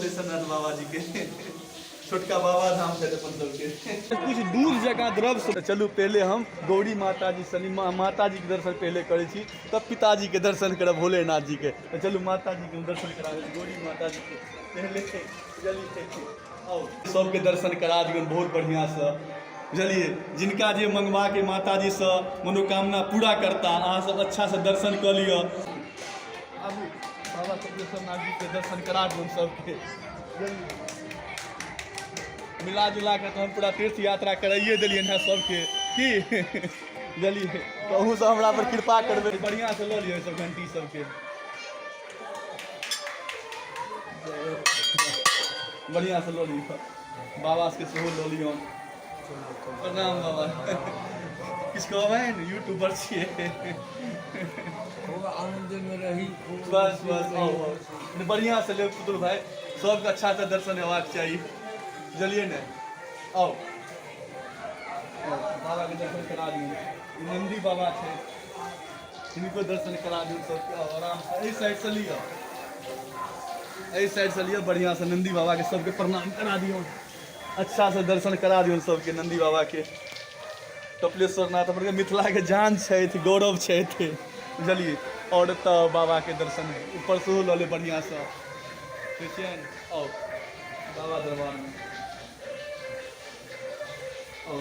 कपिलेश्वर नाथ बाबा जी के छोटका बाबा धाम से अपन सबके कुछ दूर जगह द्रव से चलू पहले हम गौरी माता जी शनि माता जी के दर्शन पहले करै छी तब पिताजी के दर्शन करब भोलेनाथ जी के। तो चलू माता जी के दर्शन कराबे गौरी माता जी के पहले जल्दी आओ सबके दर्शन करा दियौन बहुत बढ़िया से बुझलिए। जिनका जे मंगवा के माता जी से मनोकामना पूरा करता अहाँ सब अच्छा से दर्शन कर लिअ। आबू बाबा कपिलेश्वर नाथ जी के दर्शन करा दियौन सबके जल्दी। मिला जुला के तो हम पूरा तीर्थ यात्रा कराइए दिलियन है सबके की बुझलिए। तो अहूँ सब हमरा पर कृपा करबे बढ़िया से लऽ लिअ सब घंटी सबके बढ़िया से लऽ लिअ बाबा के सेहो लऽ लिअ। प्रणाम बाबा किछु कहबै यूट्यूबर छियै आनंद में रही बस बस आओ बढ़िया से ले पुतुल भाई सबके अच्छा से दर्शन हेबाक चाहिए बुझलिए ने। आओ बाबा के दर्शन करा दियौ नंदी बाबा थे इनको दर्शन करा दियौ सबके आराम से एहि साइड से लिअ एहि साइड से लिअ बढ़िया से नंदी बाबा के सबके प्रणाम करा दियौ अच्छा से दर्शन करा दियौ सबके नंदी बाबा के। कपिलेश्वर नाथ अपन मिथिला के जान छथि गौरव छथि बुझलिए। और तऽ बाबा के दर्शन ऊपर से लऽ ले बढ़िया से क्रिश्चियन आओ बाबा दरबार में आओ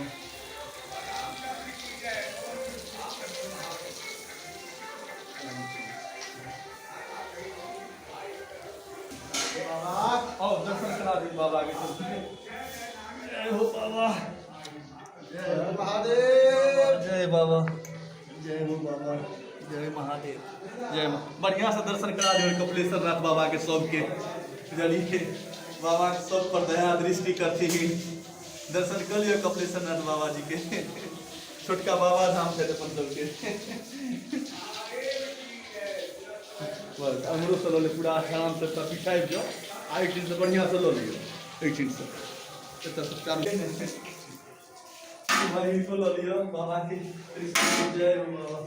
आओ दर्शन करा दी बाबा के सबके। जय हो बाबा जय हो महादेव जय बाबा जय हो बाबा जय महादेव जय बढ़िया से दर्शन करा दियो कपिलेश्वर नाथ बाबा के सबके बुझलिए। बाबा के सब पर दया दृष्टि करती दर्शन कर लियो कपिलेश्वर नाथ बाबा जी के छोटका बाबा धाम से अपन सबके बस हमरो से लो पूरा आराम से सब पिछाई जाओ आ एक दिन से बढ़िया से लो लियो एक दिन से एत सत्कार भाई इनको लो लियो बाबा की जय हो बाबा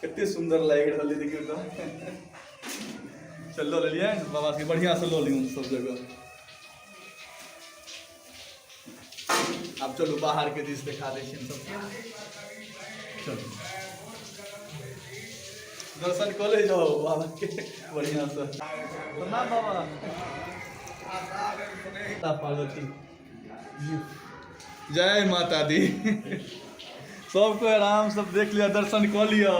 कितने सुंदर लग रहा है देखियो तो चलो ले लिया बाबा के बढ़िया से लो लियो सब जगह। अब चलो बाहर के दृश्य दिखा दे सबके चलो दर्शन कर ले जाओ बाबा के बढ़िया से प्रणाम बाबा पार्वती जय माता दी सबको आराम सब देख लिया दर्शन कर लिया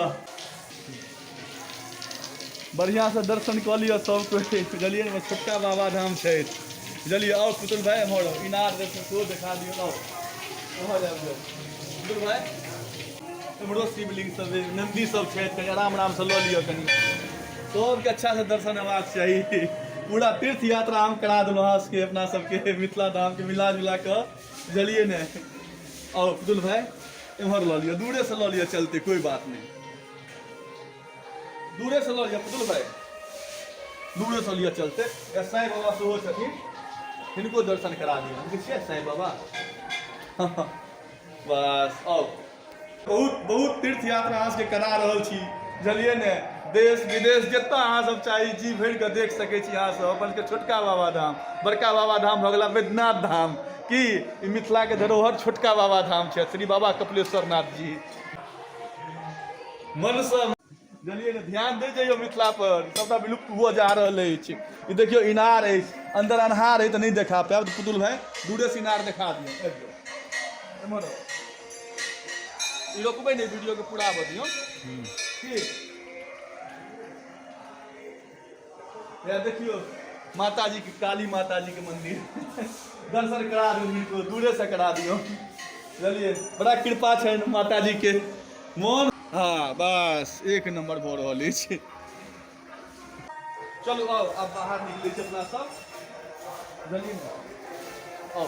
बढ़िया से दर्शन कर लिया सबको बुझलिए ना छोटका बाबा धाम है बुझलिए। आओ पुतुल भाई हमारो इनार दर्शन दिखा दियो आओ पुतुल भाई हमरो शिवलिंग सब नंदी सब है कहीं आराम आराम से लऽ लियो कनी सबके अच्छा से दर्शन हेबाक चाहिए। पूरा तीर्थ यात्रा हम करा दिलौं के अपना सबके मिथिला धाम के मिला जुला कर बुझलिए ने। और पुतुल भाई इम्हर लऽ लियो दूरे से लऽ लियो चलते कोई बात नहीं दूरे से लऽ लियो पुतुल भाई दूरे से लियो चलते। साईं बाबा सेहो छथिन इनको दर्शन करा दियो देखिए साईं बाबा बस आओ बहुत बहुत तीर्थ यात्रा अहाँ सबके करा रहल छी बुझलिए ने। देश विदेश जितना अहाँ सब चाही जी भरि के देख सकै छी अहाँ सब अपन के छोटका बाबा धाम बड़का बाबा धाम भऽ गेला वैद्यनाथ धाम की मिथिला के धरोहर छोटका बाबा धाम छै श्री बाबा कपिलेश्वर नाथ जी। मन से बुझलिए ने ध्यान दे जाइयो मिथिला पर सबटा विलुप्त हुआ जा रहल अछि। ई देखियो इनार अछि अंदर अन्हार है तो नहीं देखा पायब तो पुतुल भाई दूरे से इनार दिखा दियो रोकबै नहीं वीडियो के पूरा बदियो ठीक। या देखियो माता जी की काली माता जी के मंदिर दर्शन करा दियो इनको दूरे से करा दियो चलिए बड़ा कृपा है माता जी के मोन हाँ बस एक नंबर भऽ रहल अछि। चलो आओ अब बाहर निकले छी अपना सब जल्दी आओ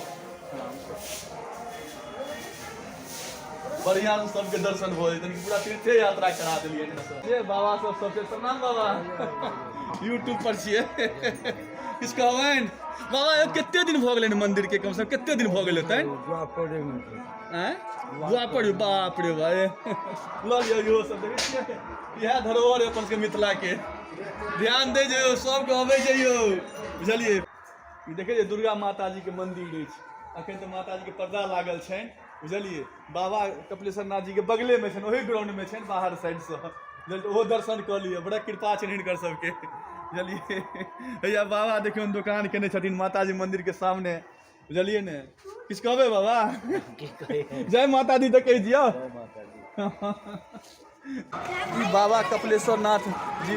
बढ़िया से सबके दर्शन हो जेतन पूरा तीर्थ यात्रा करा दिलिए बाबा सब सबसे प्रणाम बाबा यूट्यूब पर छियै किछु कहबनि बाबा कते दिन भऽ गेलै मंदिर के कम से कम कते दिन भऽ गेल हेतै आँय द्वापर बाप रे बा लऽ लिअ इहो सब देखै छियै इएह धरोहर अपन सबके मिथिला के ध्यान दै जइयौ सबके अबै जइयौ बुझलियै ई देखै छियै दुर्गा माता जी के मंदिर अछि अखन तऽ माता जी के पर्दा लागल छनि बुझलियै बाबा कपिलेश्वर नाथ जी के बगले में छनि ओही ग्राउंड में छनि बाहर साइड से ओहो दर्शन कऽ लिअ बड़ा कृपा छनि हिनकर सबके बुझलियै भैया बाबा देखियौ दुकान केने छथिन माता जी मंदिर के सामने बुझलियै ने किछु कहबै बाबा जय माता दी तऽ कहि दियौ ई बाबा कपिलेश्वर नाथ जी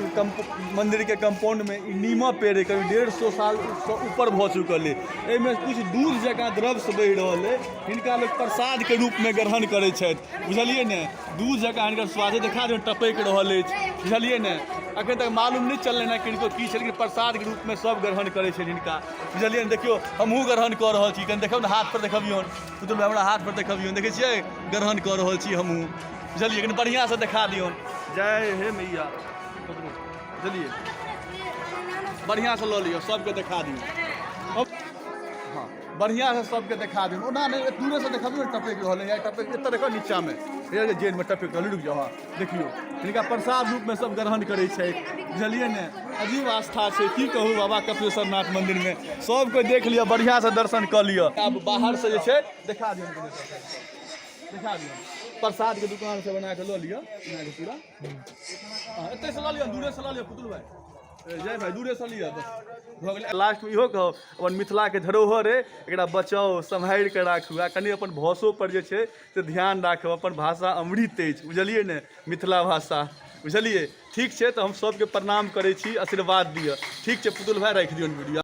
मंदिर के कंपाउंड में ई नीमा पेड़ है करीब 150 साल से ऊपर भऽ चुकल है एहिमे कुछ दूध जकाँ द्रव्य बहि रहल है हिनका लोग प्रसाद के रूप में ग्रहण करै छथि बुझलियै ने दूध जकाँ हिनकर स्वाद देखा दियौ टपैक रहल अछि बुझलियै ने अखन तक मालूम नहि चललै ने किनको की छै लेकिन प्रसाद के रूप में सब ग्रहण करै छै हिनका बुझलियै ने देखियौ हमहूँ ग्रहण कऽ रहल छी कनि देखियौ ने हाथ पर देखबियौन पुतुल भाई हमरा हाथ पर देखबियौन देखै छियै ग्रहण कऽ रहल छी हमहूँ बुझलिए कनि बढ़िया से दिखा दियौन जय हे मैया बुझलिए बढ़िया से लऽ लियो सबके दिखा दियौ हाँ बढ़िया से सबके दिखा दियौ ओना नहीं दूरे से देखबियौ टपक रहल है टपक एतऽ देखो नीचा में जेल में टपक रहल रुक जाओ हाँ देखियो हिनका प्रसाद रूप में सब ग्रहण करै छै बुझलिए ने अजीब आस्था छै की कहू बाबा कपिलेश्वर नाथ मंदिर में सबको देख लिअ बढ़िया से दर्शन कऽ लिअ आब बाहर से जे छै दिखा दियौ दिखा दियौ प्रसाद के दुकान से बना के लो लियो बना के पूरा एते से लो लियो दूरे से लो लियो पुतुल भाई जय भाई दूरे से लियो बस भ गेलै लास्ट में इहो कहो अपन मिथिला के धरोहर है एकरा बचाओ सम्हारि के राखू आ कनी अपन भाषो पर जे छै से ध्यान राखब अपन भाषा अमृत अछि बुझलियै ने मिथिला भाषा बुझलियै ठीक छै तऽ हम सबके प्रणाम करै छी आशीर्वाद दिअ ठीक छै पुतुल भाई राखि दियौ वीडियो